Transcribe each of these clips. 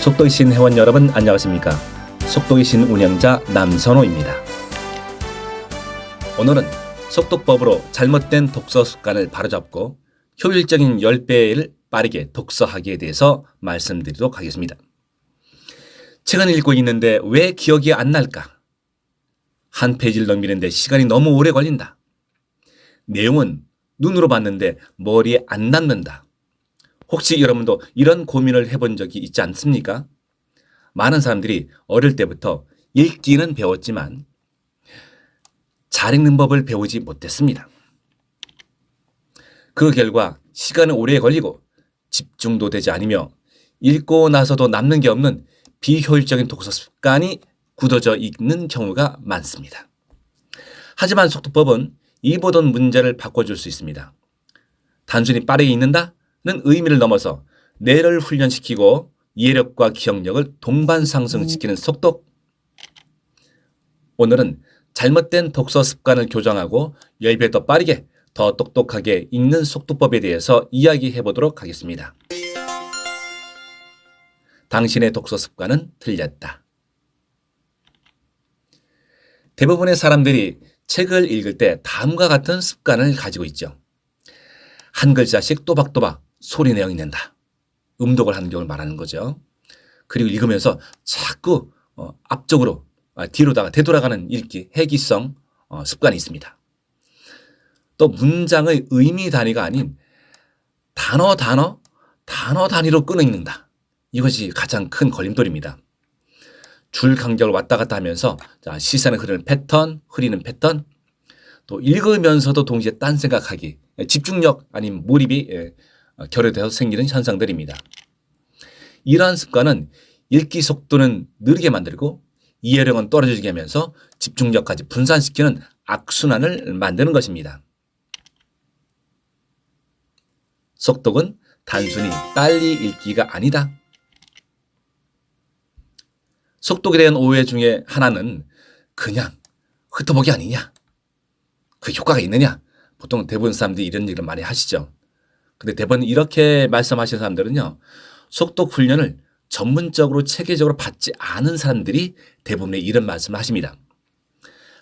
속도의 신 회원 여러분 안녕하십니까? 속도의 신 운영자 남선호입니다. 오늘은 속독법으로 잘못된 독서 습관을 바로잡고 효율적인 10배를 빠르게 독서하기에 대해서 말씀드리도록 하겠습니다. 책은 읽고 있는데 왜 기억이 안 날까? 한 페이지를 넘기는데 시간이 너무 오래 걸린다. 내용은 눈으로 봤는데 머리에 안 남는다. 혹시 여러분도 이런 고민을 해본 적이 있지 않습니까? 많은 사람들이 어릴 때부터 읽기는 배웠지만 잘 읽는 법을 배우지 못했습니다. 그 결과 시간은 오래 걸리고 집중도 되지 않으며 읽고 나서도 남는 게 없는 비효율적인 독서 습관이 굳어져 있는 경우가 많습니다. 하지만 속독법은 이 모든 문제를 바꿔줄 수 있습니다. 단순히 빠르게 읽는다는 의미를 넘어서 뇌를 훈련시키고 이해력과 기억력을 동반 상승시키는 속독. 오늘은 잘못된 독서 습관을 교정하고 10배 더 빠르게 더 똑똑하게 읽는 속독법에 대해서 이야기해 보도록 하겠습니다. 당신의 독서 습관은 틀렸다. 대부분의 사람들이 책을 읽을 때 다음과 같은 습관을 가지고 있죠. 한 글자씩 또박또박 소리 내어 읽는다. 음독을 하는 경우를 말하는 거죠. 그리고 읽으면서 자꾸 앞쪽으로 뒤로다가 되돌아가는 읽기, 해기성 습관이 있습니다. 또 문장의 의미 단위가 아닌 단어 단위로 끊어 읽는다. 이것이 가장 큰 걸림돌입니다. 줄 간격을 왔다 갔다 하면서 시선을 흐리는 패턴, 또 읽으면서도 동시에 딴 생각하기, 집중력 아니면 몰입이 결여되어서 생기는 현상들입니다. 이러한 습관은 읽기 속도는 느리게 만들고 이해력은 떨어지게 하면서 집중력까지 분산시키는 악순환을 만드는 것입니다. 속독은 단순히 빨리 읽기가 아니다. 속독에 대한 오해 중에 하나는 그냥 훑어보기 아니냐? 그 효과가 있느냐? 보통 대부분 사람들이 이런 얘기를 많이 하시죠. 근데 대부분 이렇게 말씀하시는 사람들은요, 속독 훈련을 전문적으로 체계적으로 받지 않은 사람들이 대부분의 이런 말씀을 하십니다.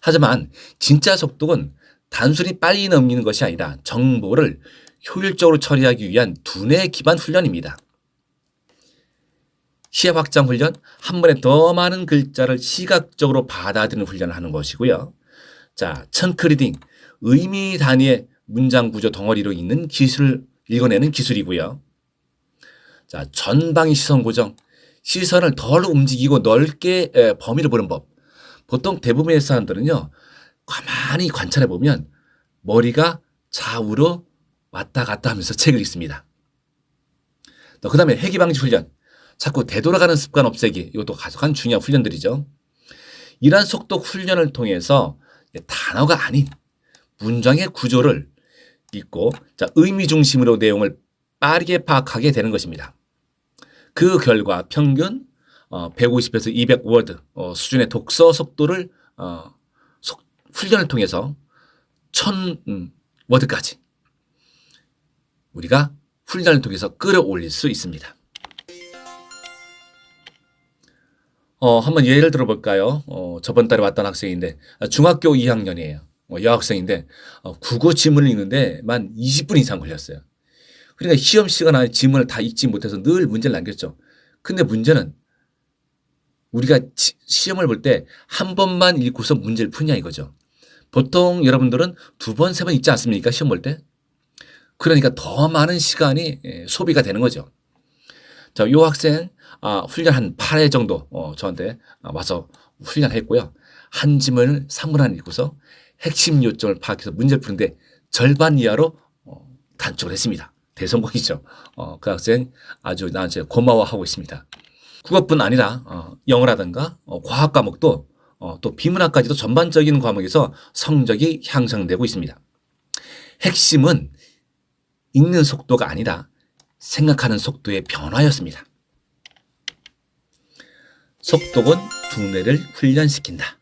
하지만 진짜 속독은 단순히 빨리 넘기는 것이 아니라 정보를 효율적으로 처리하기 위한 두뇌 기반 훈련입니다. 시야 확장 훈련, 한 번에 더 많은 글자를 시각적으로 받아들이는 훈련을 하는 것이고요. 자, 청크 리딩, 의미 단위의 문장 구조 덩어리로 읽는 기술을 읽어내는 기술이고요. 자, 전방위 시선 고정, 시선을 덜 움직이고 넓게 범위를 보는 법. 보통 대부분의 사람들은요, 가만히 관찰해 보면 머리가 좌우로 왔다 갔다 하면서 책을 읽습니다. 또 그다음에 회귀 방지 훈련, 자꾸 되돌아가는 습관 없애기, 이것도 가장 중요한 훈련들이죠. 이러한 속독 훈련을 통해서 단어가 아닌 문장의 구조를 읽고 의미 중심으로 내용을 빠르게 파악하게 되는 것입니다. 그 결과 평균 150에서 200워드 수준의 독서 속도를 훈련을 통해서 1000워드까지 우리가 훈련을 통해서 끌어올릴 수 있습니다. 한번 예를 들어볼까요? 저번 달에 왔던 학생인데 중학교 2학년이에요. 여학생인데 국어 지문을 읽는데 만 20분 이상 걸렸어요. 그러니까 시험 시간 안에 지문을 다 읽지 못해서 늘 문제를 남겼죠. 근데 문제는 우리가 시험을 볼 때 한 번만 읽고서 문제를 푸냐 이거죠. 보통 여러분들은 2번, 3번 읽지 않습니까? 시험 볼 때. 그러니까 더 많은 시간이 소비가 되는 거죠. 자, 이 학생 훈련 한 8회 정도 저한테 와서 훈련했고요. 한 지문을 3분 안에 읽고서 핵심 요점을 파악해서 문제를 푸는데 절반 이하로 단축을 했습니다. 대성공이죠. 그 학생 아주 나한테 고마워하고 있습니다. 국어뿐 아니라 영어라든가 과학 과목도 또 비문학까지도 전반적인 과목에서 성적이 향상되고 있습니다. 핵심은 읽는 속도가 아니라 생각하는 속도의 변화였습니다. 속독은 두뇌를 훈련시킨다.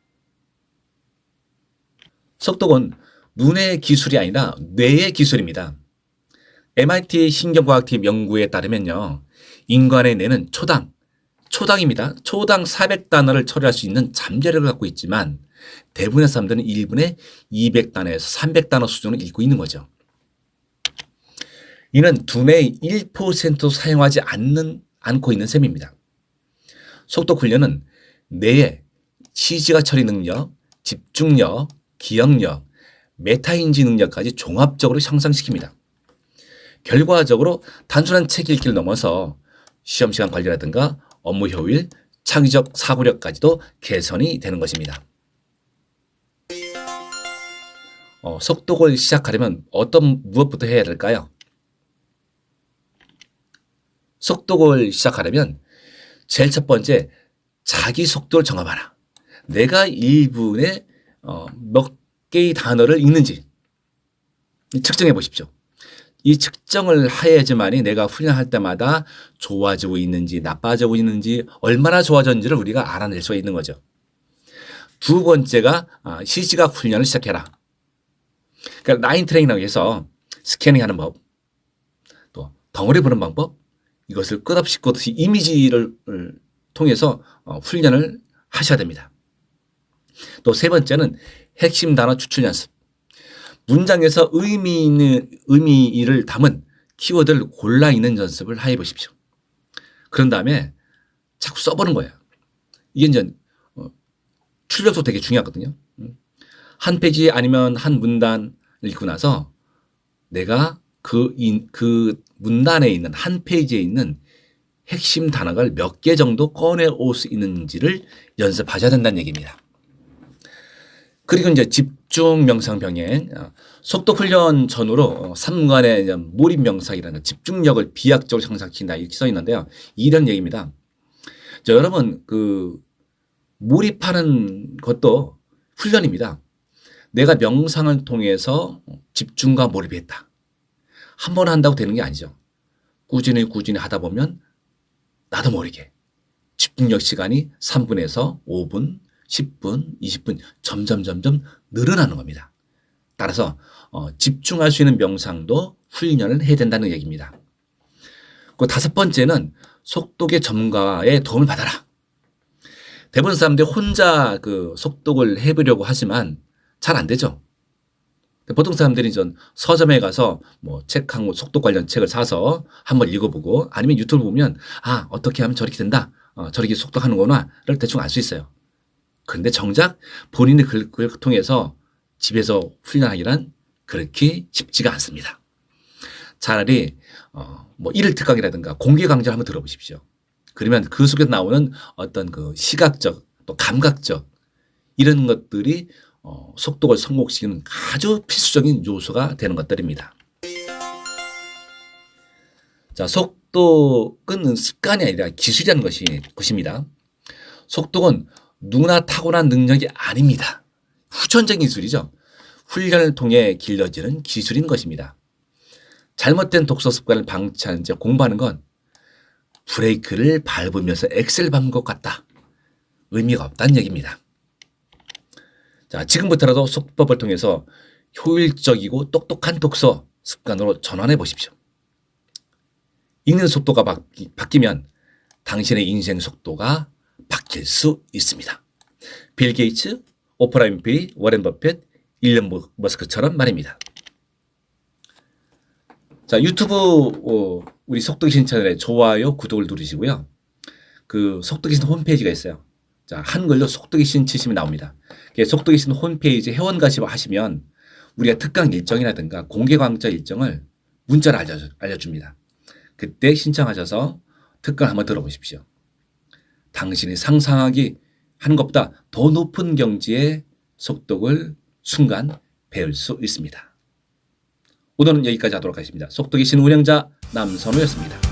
속독은 눈의 기술이 아니라 뇌의 기술입니다. MIT 신경과학팀 연구에 따르면요, 인간의 뇌는 초당 초당입니다. 초당 400단어를 처리할 수 있는 잠재력을 갖고 있지만 대부분의 사람들은 1분에 200단어에서 300단어 수준을 읽고 있는 거죠. 이는 두뇌의 1%도 사용하지 않고 있는 셈입니다. 속독 훈련은 뇌의 시지가 처리 능력, 집중력, 기억력, 메타인지 능력까지 종합적으로 향상시킵니다. 결과적으로 단순한 책 읽기를 넘어서 시험시간 관리라든가 업무 효율, 창의적 사고력까지도 개선이 되는 것입니다. 속독을 시작하려면 무엇부터 해야 될까요? 속독을 시작하려면 제일 첫 번째, 자기 속도를 정해봐라. 내가 1분에 몇 개의 단어를 읽는지 측정해 보십시오. 이 측정을 해야지만이 내가 훈련할 때마다 좋아지고 있는지 나빠지고 있는지 얼마나 좋아졌는지를 우리가 알아낼 수가 있는 거죠. 두 번째가 시지각 훈련을 시작해라. 그러니까 라인 트레이닝이라고 해서 스캐닝하는 법, 또 덩어리 보는 방법, 이것을 끝없이 이미지를 통해서 훈련을 하셔야 됩니다. 또 세 번째는 핵심 단어 추출 연습. 문장에서 의미를 담은 키워드를 골라 읽는 연습을 해 보십시오. 그런 다음에 자꾸 써보는 거예요. 이게 이제 출력도 되게 중요하거든요. 한 페이지 아니면 한 문단을 읽고 나서 내가 그 문단에 있는 한 페이지에 있는 핵심 단어를 몇 개 정도 꺼내올 수 있는지를 연습하셔야 된다는 얘기입니다. 그리고 이제 집중 명상 병행, 속독 훈련 전후로 3간의 몰입 명상이라는 집중력을 비약적으로 향상시킨다 이렇게 써 있는데요. 이런 얘기입니다. 자, 여러분 몰입하는 것도 훈련입니다. 내가 명상을 통해서 집중과 몰입했다. 한 번 한다고 되는 게 아니죠. 꾸준히 하다 보면 나도 모르게 집중력 시간이 3분에서 5분, 10분, 20분 점점 늘어나는 겁니다. 따라서 집중할 수 있는 명상도 훈련을 해야 된다는 얘기입니다. 그 다섯 번째는 속독의 전문가의 도움을 받아라. 대부분 사람들이 혼자 속독을 해보려고 하지만 잘 안 되죠. 보통 사람들이 서점에 가서 책 한 권 속독 관련 책을 사서 한번 읽어보고 아니면 유튜브 보면 어떻게 하면 저렇게 된다. 저렇게 속독하는구나를 대충 알 수 있어요. 그런데 정작 본인이 그걸 통해서 집에서 훈련하기란 그렇게 쉽지가 않습니다. 차라리 1일 특강이라든가 공개 강좌를 한번 들어보십시오. 그러면 그 속에서 나오는 어떤 시각적 또 감각적 이런 것들이 속독을 성공시키는 아주 필수적인 요소가 되는 것들입니다. 자, 속독은 습관이 아니라 기술이라는 것입니다. 속독은 누구나 타고난 능력이 아닙니다. 후천적인 기술이죠. 훈련을 통해 길러지는 기술인 것입니다. 잘못된 독서 습관을 방치하는 자 공부하는 건 브레이크를 밟으면서 엑셀 밟는 것 같다. 의미가 없다는 얘기입니다. 자, 지금부터라도 속법을 통해서 효율적이고 똑똑한 독서 습관으로 전환해 보십시오. 읽는 속도가 바뀌면 당신의 인생 속도가 바뀔 수 있습니다. 빌 게이츠, 오프라 윈프리, 워렌 버핏, 일론 머스크처럼 말입니다. 자, 유튜브 우리 속독이신 채널에 좋아요, 구독을 누르시고요. 속독이신 홈페이지가 있어요. 자, 한글로 속독이신 치시면 나옵니다. 속독이신 홈페이지 회원 가입하시면 우리가 특강 일정이라든가 공개 강좌 일정을 문자로 알려줍니다. 그때 신청하셔서 특강 한번 들어보십시오. 당신이 상상하기 하는 것보다 더 높은 경지의 속독을 순간 배울 수 있습니다. 오늘은 여기까지 하도록 하겠습니다. 속독이신 운영자 남선우였습니다.